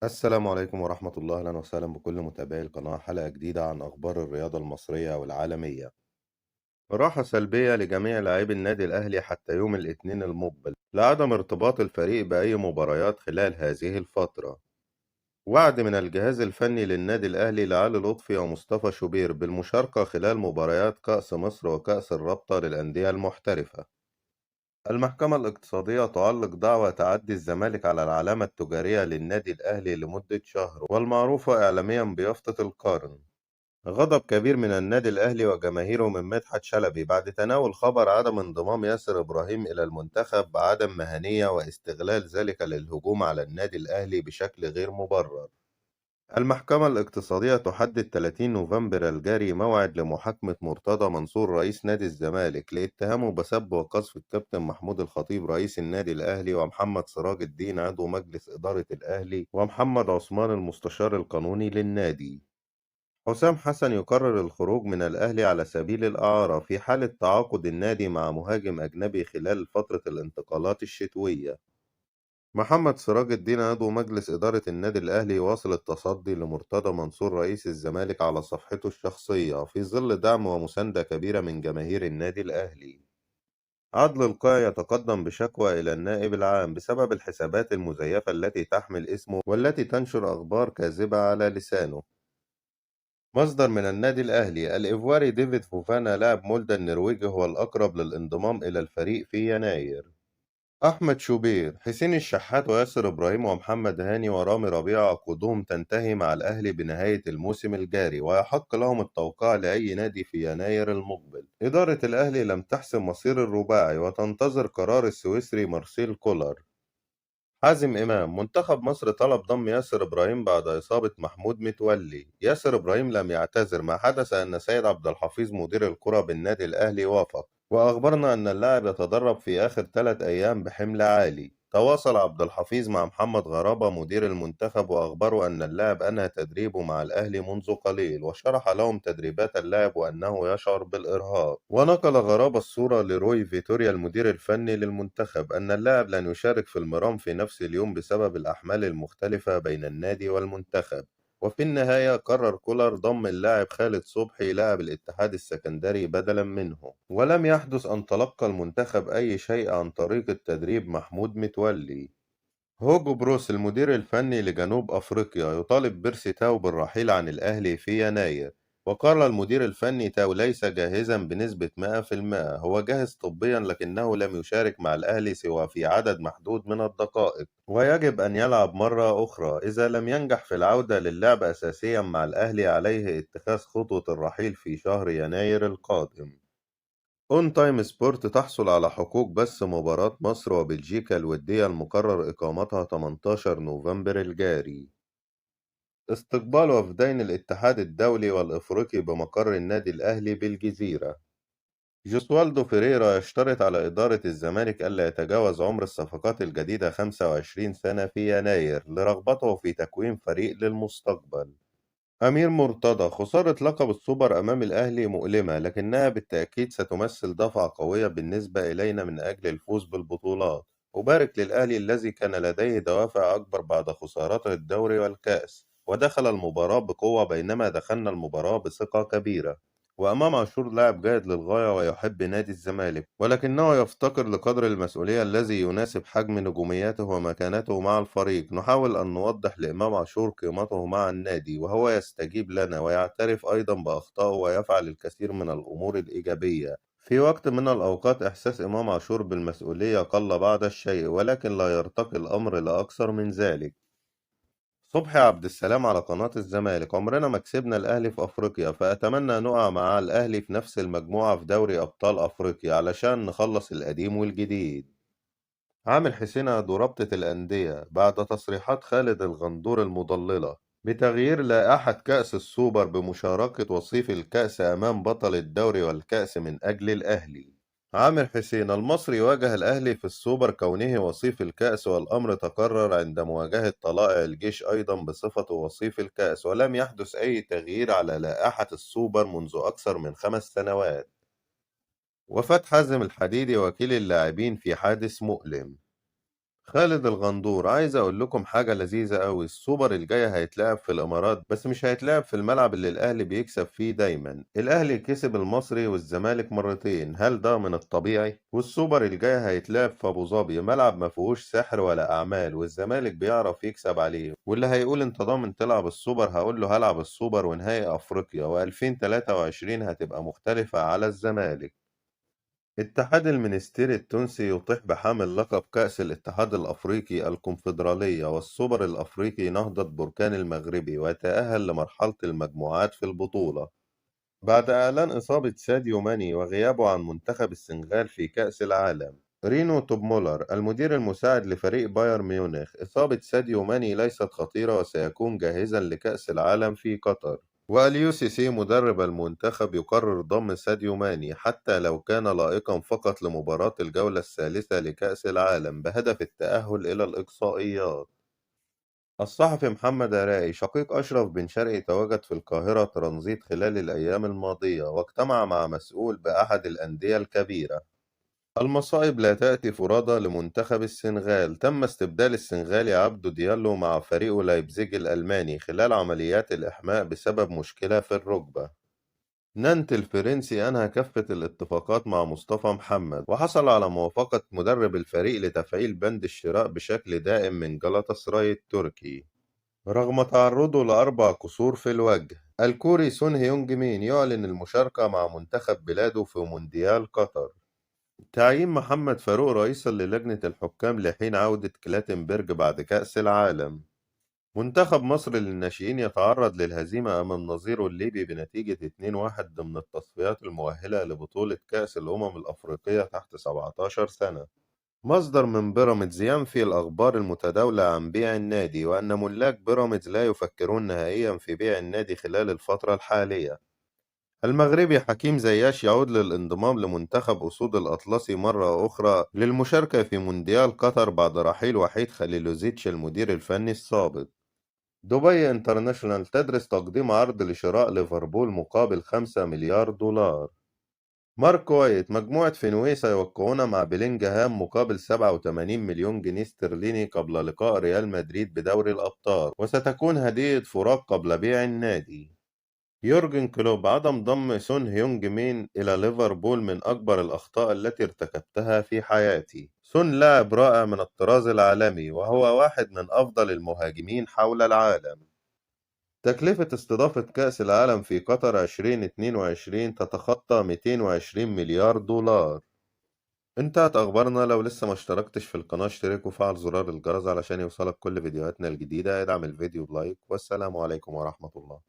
السلام عليكم ورحمة الله، أهلا وسهلا بكل متابعي القناة. حلقة جديدة عن أخبار الرياضة المصرية والعالمية. راحة سلبية لجميع لاعبي النادي الأهلي حتى يوم الاثنين المقبل لعدم ارتباط الفريق بأي مباريات خلال هذه الفترة. وعد من الجهاز الفني للنادي الأهلي لعلي لطفي ومصطفى شوبير بالمشاركة خلال مباريات كأس مصر وكأس الرابطة للأندية المحترفة. المحكمة الاقتصادية تعلق دعوى تعدي الزمالك على العلامة التجارية للنادي الأهلي لمدة شهر، والمعروفة إعلاميا بيافطة القرن. غضب كبير من النادي الأهلي وجماهيره من مدحت شلبي بعد تناول خبر عدم انضمام ياسر إبراهيم إلى المنتخب بعدم مهنية واستغلال ذلك للهجوم على النادي الأهلي بشكل غير مبرر. المحكمة الاقتصادية تحدد 30 نوفمبر الجاري موعد لمحاكمة مرتضى منصور رئيس نادي الزمالك لاتهامه بسب وقذف الكابتن محمود الخطيب رئيس النادي الأهلي، ومحمد سراج الدين عضو مجلس إدارة الأهلي، ومحمد عثمان المستشار القانوني للنادي. حسام حسن يقرر الخروج من الأهلي على سبيل الإعارة في حالة تعاقد النادي مع مهاجم أجنبي خلال فترة الانتقالات الشتوية. محمد سراج الدين عضو مجلس إدارة النادي الأهلي يواصل التصدي لمرتضى منصور رئيس الزمالك على صفحته الشخصية في ظل دعم ومساندة كبيرة من جماهير النادي الأهلي. عدل القاع يتقدم بشكوى إلى النائب العام بسبب الحسابات المزيفة التي تحمل اسمه والتي تنشر أخبار كاذبة على لسانه. مصدر من النادي الأهلي: الإيفواري ديفيد فوفانا لاعب مولدا النرويجي هو الأقرب للانضمام إلى الفريق في يناير. أحمد شوبير: حسين الشحات وياسر إبراهيم ومحمد هاني ورامي ربيعة عقودهم تنتهي مع الأهلي بنهاية الموسم الجاري، ويحق لهم التوقيع لأي نادي في يناير المقبل. إدارة الأهلي لم تحسم مصير الرباعي وتنتظر قرار السويسري مارسيل كولر. حازم إمام: منتخب مصر طلب ضم ياسر إبراهيم بعد إصابة محمود متولي. ياسر إبراهيم لم يعتذر، ما حدث أن سيد عبد الحفيظ مدير الكرة بالنادي الأهلي وافق، وأخبرنا أن اللاعب يتدرب في آخر 3 أيام بحمل عالي. تواصل عبد الحفيظ مع محمد غرابة مدير المنتخب وأخبره أن اللاعب أنهى تدريبه مع الأهلي منذ قليل، وشرح لهم تدريبات اللاعب وأنه يشعر بالإرهاق. ونقل غرابة الصورة لروي فيتوريا المدير الفني للمنتخب أن اللاعب لن يشارك في المران في نفس اليوم بسبب الأحمال المختلفة بين النادي والمنتخب. وفي النهاية قرر كولر ضم اللاعب خالد صبحي لاعب الاتحاد السكندري بدلا منه. ولم يحدث أن تلقى المنتخب أي شيء عن طريقة تدريب محمود متولي. هوجو بروس المدير الفني لجنوب أفريقيا يطالب بيرسي تاو بالرحيل عن الأهلي في يناير. وقال المدير الفني: تاو ليس جاهزا بنسبة 100%، هو جاهز طبيا لكنه لم يشارك مع الأهلي سوى في عدد محدود من الدقائق، ويجب أن يلعب مرة أخرى. إذا لم ينجح في العودة للعب أساسيا مع الأهلي عليه اتخاذ خطوة الرحيل في شهر يناير القادم. اون تايم سبورت تحصل على حقوق بث مباراة مصر وبلجيكا الودية المقرر إقامتها 18 نوفمبر الجاري. استقبال وفدين الاتحاد الدولي والإفريقي بمقر النادي الأهلي بالجزيرة. جوسوالدو فيريرا يشترط على إدارة الزمالك ألا يتجاوز عمر الصفقات الجديدة 25 سنة في يناير لرغبته في تكوين فريق للمستقبل. أمير مرتضى: خسارة لقب السوبر أمام الأهلي مؤلمة، لكنها بالتأكيد ستمثل دفعة قوية بالنسبة إلينا من أجل الفوز بالبطولات. أبارك للأهلي الذي كان لديه دوافع أكبر بعد خسارته الدوري والكأس، ودخل المباراة بقوة بينما دخلنا المباراة بثقة كبيرة. وإمام عاشور لاعب جيد للغاية ويحب نادي الزمالك، ولكنه يفتقر لقدر المسؤولية الذي يناسب حجم نجوميته ومكانته مع الفريق. نحاول أن نوضح لإمام عاشور قيمته مع النادي، وهو يستجيب لنا ويعترف أيضا بأخطائه ويفعل الكثير من الأمور الإيجابية. في وقت من الأوقات إحساس إمام عاشور بالمسؤولية قل بعض الشيء، ولكن لا يرتقي الأمر لأكثر من ذلك. صبحي عبد السلام على قناة الزمالك: عمرنا ما كسبنا الأهلي في أفريقيا، فأتمنى نقع مع الأهلي في نفس المجموعة في دوري أبطال أفريقيا علشان نخلص القديم والجديد. عامر حسين عضو رابطة الأندية بعد تصريحات خالد الغندور المضللة بتغيير لائحة كأس السوبر بمشاركة وصيف الكأس أمام بطل الدوري والكأس من أجل الأهلي. عامر حسين: المصري يواجه الأهلي في السوبر كونه وصيف الكأس، والأمر تكرر عند مواجهة طلائع الجيش أيضا بصفته وصيف الكأس، ولم يحدث أي تغيير على لائحة السوبر منذ أكثر من 5 سنوات. وفاة حازم الحديدي وكيل اللاعبين في حادث مؤلم. خالد الغندور، عايز اقول لكم حاجة لذيذة قوي. السوبر الجاي هيتلعب في الامارات، بس مش هيتلعب في الملعب اللي الاهلي بيكسب فيه دايما. الاهلي كسب المصري والزمالك مرتين، هل ده من الطبيعي؟ والسوبر الجاي هيتلعب في ابو ظبي، ملعب ما فيهوش سحر ولا اعمال، والزمالك بيعرف يكسب عليه. واللي هيقول انت ضامن تلعب السوبر، هقول له هلعب السوبر ونهائي افريقيا، و2023 هتبقى مختلفة على الزمالك. اتحاد المنستير التونسي يطيح بحامل لقب كأس الاتحاد الأفريقي الكونفدرالية والسوبر الأفريقي نهضة بركان المغربي، ويتأهل لمرحلة المجموعات في البطولة بعد إعلان إصابة ساديو ماني وغيابه عن منتخب السنغال في كأس العالم. رينو توبمولر المدير المساعد لفريق بايرن ميونخ: إصابة ساديو ماني ليست خطيرة وسيكون جاهزا لكأس العالم في قطر. واليو سيسي مدرب المنتخب يقرر ضم ساديو ماني حتى لو كان لائقا فقط لمباراة الجولة الثالثة لكأس العالم بهدف التأهل إلى الإقصائيات. الصحفي محمد عراقي شقيق أشرف بن شرقي تواجد في القاهرة ترانزيت خلال الأيام الماضية، واجتمع مع مسؤول بأحد الأندية الكبيرة. المصائب لا تأتي فرادى لمنتخب السنغال، تم استبدال السنغالي عبدو ديالو مع فريقه لايبزيج الألماني خلال عمليات الإحماء بسبب مشكلة في الركبة. نانت الفرنسي أنهى كافة الاتفاقات مع مصطفى محمد، وحصل على موافقة مدرب الفريق لتفعيل بند الشراء بشكل دائم من جلاتا سراي التركي. رغم تعرضه لأربع كسور في الوجه، الكوري سون هيونج مين يعلن المشاركة مع منتخب بلاده في مونديال قطر. تعيين محمد فاروق رئيسا للجنة الحكام لحين عودة كلاتنبرج بعد كأس العالم. منتخب مصر للناشئين يتعرض للهزيمة أمام نظيره الليبي بنتيجة 2-1 ضمن التصفيات المؤهلة لبطولة كأس الأمم الأفريقية تحت 17 سنة. مصدر من بيراميدز ينفي الأخبار المتداولة عن بيع النادي، وأن ملاك بيراميدز لا يفكرون نهائيا في بيع النادي خلال الفترة الحالية. المغربي حكيم زياش يعود للانضمام لمنتخب أسود الأطلسي مرة أخرى للمشاركة في مونديال قطر بعد رحيل وحيد خليلوزيتش المدير الفني السابق. دبي انترناشونال تدرس تقديم عرض لشراء ليفربول مقابل 5 مليار دولار. مارك وايت: مجموعة فينوي سيوقعون مع بيلينغهام مقابل 87 مليون جنيه استرليني قبل لقاء ريال مدريد بدوري الأبطال، وستكون هدية فراق قبل بيع النادي. يورجن كلوب: عدم ضم سون هيونج مين إلى ليفربول من أكبر الأخطاء التي ارتكبتها في حياتي. سون لاعب رائع من الطراز العالمي، وهو واحد من أفضل المهاجمين حول العالم. تكلفة استضافة كأس العالم في قطر 2022 تتخطى 220 مليار دولار. انتهت أخبارنا. لو لسه ما اشتركتش في القناة اشترك وفعل زرار الجرس علشان يوصلك كل فيديوهاتنا الجديدة. ادعم الفيديو بلايك، والسلام عليكم ورحمة الله.